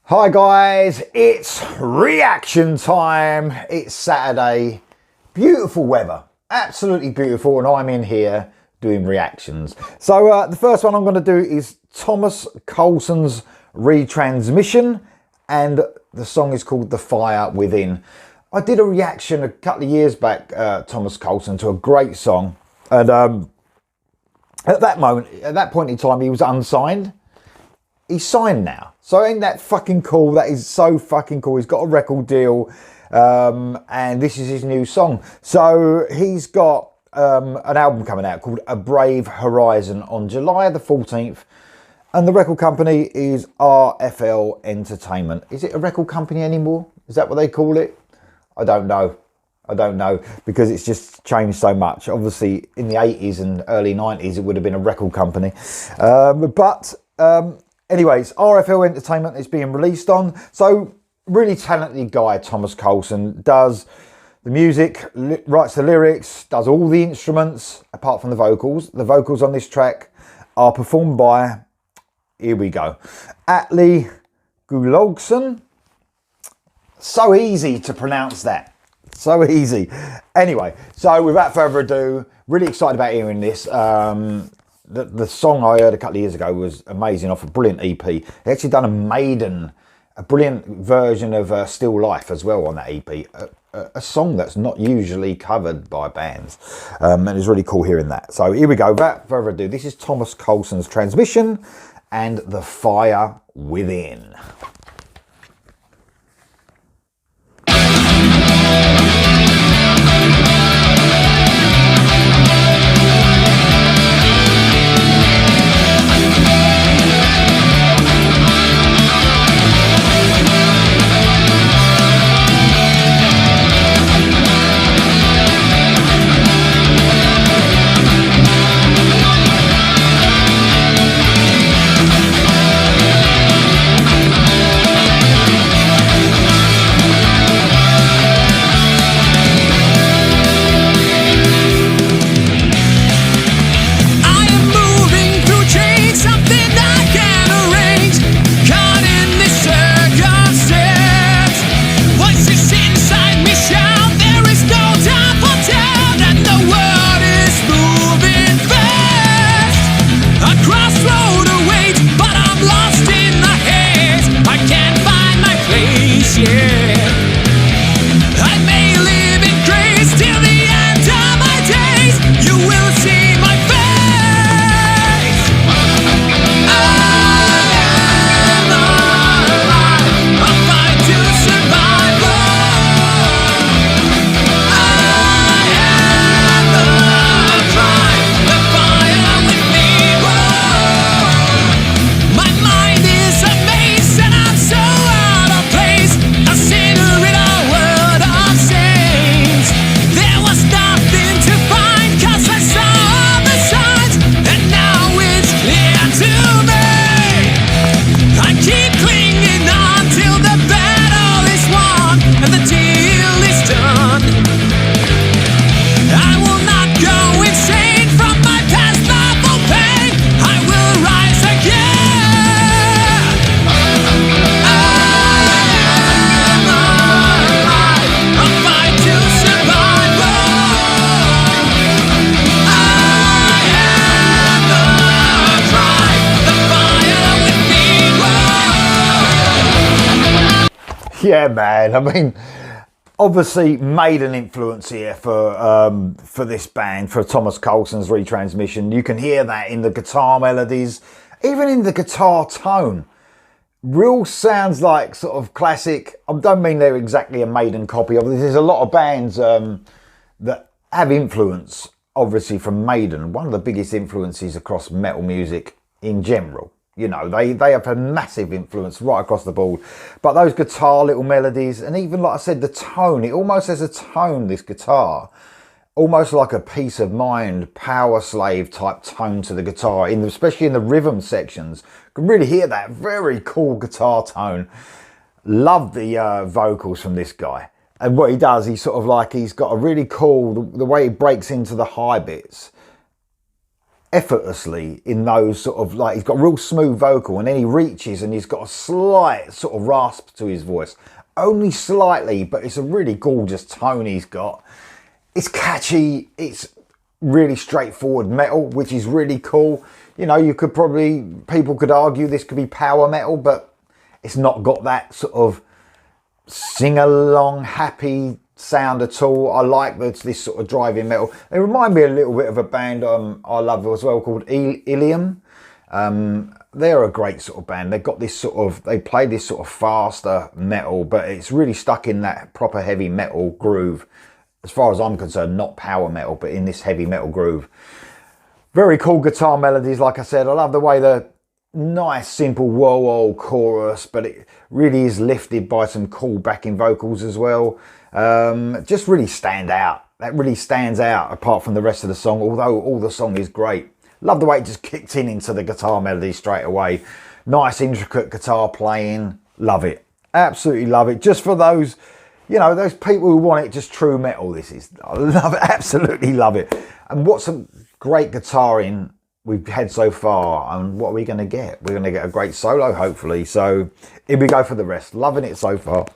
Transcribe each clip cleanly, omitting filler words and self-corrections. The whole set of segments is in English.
Hi guys, it's reaction time. It's Saturday, beautiful weather, absolutely beautiful, and I'm in here doing reactions. So the first one I'm going to do is Thomas Carlsen's Retransmission, and the song is called The Fire Within. I did a reaction a couple of years back, Thomas Carlsen, to a great song, and at that point in time, he was unsigned. He's signed now. So ain't that fucking cool? That is so fucking cool. He's got a record deal, and this is his new song. So he's got an album coming out called A Brave Horizon on July the 14th. And the record company is RFL Entertainment. Is it a record company anymore? Is that what they call it? I don't know. I don't know, because it's just changed so much. Obviously, in the 80s and early 90s, it would have been a record company. Anyways, RFL Entertainment is being released on. So, really talented guy, Thomas Carlsen, does the music, writes the lyrics, does all the instruments, apart from the vocals. The vocals on this track are performed by, here we go, Atle Gulogsen. So easy to pronounce that. So easy. Anyway, so without further ado, really excited about hearing this. The song I heard a couple of years ago was amazing, off a brilliant EP. They actually done a brilliant version of Still Life as well on that EP. A song that's not usually covered by bands. And it's really cool hearing that. So here we go, without further ado, this is Thomas Carlsen's Transmission and The Fire Within. Yeah, man. I mean, obviously Maiden influence here for this band, for Thomas Carlsen's Retransmission. You can hear that in the guitar melodies, even in the guitar tone. Real sounds like sort of classic. I don't mean they're exactly a Maiden copy of it. There's a lot of bands that have influence, obviously, from Maiden. One of the biggest influences across metal music in general. You know, they have a massive influence right across the board. But those guitar little melodies, and even, like I said, the tone, it almost has a tone, this guitar, almost like a Peace of Mind, Power Slave type tone to the guitar, especially in the rhythm sections. You can really hear that very cool guitar tone. Love the vocals from this guy. And what he does, he's sort of like, he's got a really cool, the way he breaks into the high bits. effortlessly in those sort of, like, he's got a real smooth vocal, and then he reaches and he's got a slight sort of rasp to his voice, only slightly, but it's a really gorgeous tone he's got. It's catchy, it's really straightforward metal, which is really cool. You know, people could argue this could be power metal, but it's not got that sort of sing-along happy sound at all. I like this sort of driving metal. They remind me a little bit of a band I love as well called Ilium. They're a great sort of band. They've got this sort of, they play this sort of faster metal, but it's really stuck in that proper heavy metal groove. As far as I'm concerned, not power metal, but in this heavy metal groove. Very cool guitar melodies, like I said. I love the way the nice, simple whoa-whoa chorus, but it really is lifted by some cool backing vocals as well. Just really stand out. That really stands out apart from the rest of the song, although all the song is great. Love the way it just kicked into the guitar melody straight away. Nice, intricate guitar playing. Love it. Absolutely love it. Just for those, you know, those people who want it just true metal, this is. I love it. Absolutely love it. And what some great guitaring we've had so far, and what are we going to get? We're going to get a great solo, hopefully. So here we go for the rest. Loving it so far.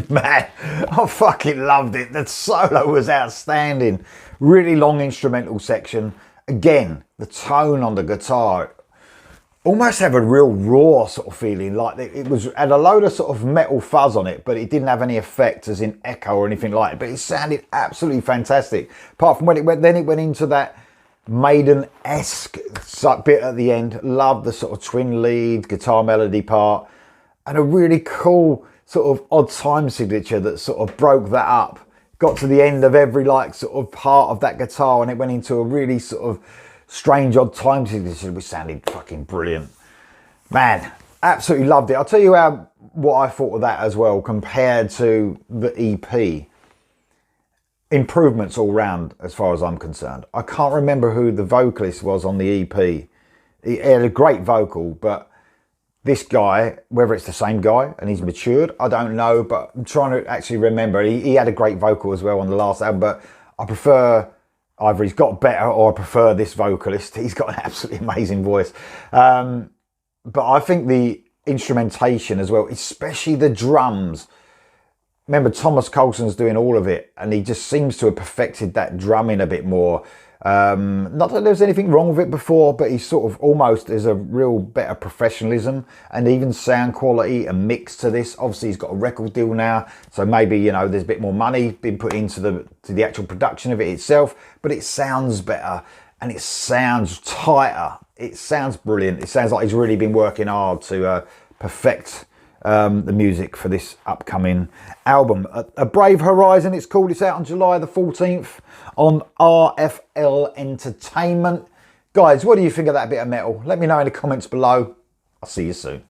Man, I fucking loved it. The solo was outstanding. Really long instrumental section. Again, the tone on the guitar almost have a real raw sort of feeling, like it had a load of sort of metal fuzz on it, but it didn't have any effect as in echo or anything like it. But it sounded absolutely fantastic. Apart from when it went into that Maiden-esque bit at the end. Loved the sort of twin lead guitar melody part, and a really cool sort of odd time signature that sort of broke that up. Got to the end of every like sort of part of that guitar, and it went into a really sort of strange odd time signature, which sounded fucking brilliant. Man, absolutely loved it. I'll tell you what I thought of that as well compared to the EP. Improvements all round as far as I'm concerned. I can't remember who the vocalist was on the EP. He had a great vocal, but this guy, whether it's the same guy and he's matured, I don't know, but I'm trying to actually remember. He had a great vocal as well on the last album, but I prefer, either he's got better or I prefer this vocalist. He's got an absolutely amazing voice. But I think the instrumentation as well, especially the drums, remember Thomas Carlsen's doing all of it, and he just seems to have perfected that drumming a bit more. Not that there's anything wrong with it before, but he's sort of almost, there's a real better professionalism and even sound quality and mix to this. Obviously he's got a record deal now, so maybe, you know, there's a bit more money being put into the actual production of it itself, but it sounds better and it sounds tighter. It sounds brilliant. It sounds like he's really been working hard to perfect the music for this upcoming album. A Brave Horizon, it's called. It's out on July the 14th on RFL Entertainment. Guys, what do you think of that bit of metal? Let me know in the comments below. I'll see you soon.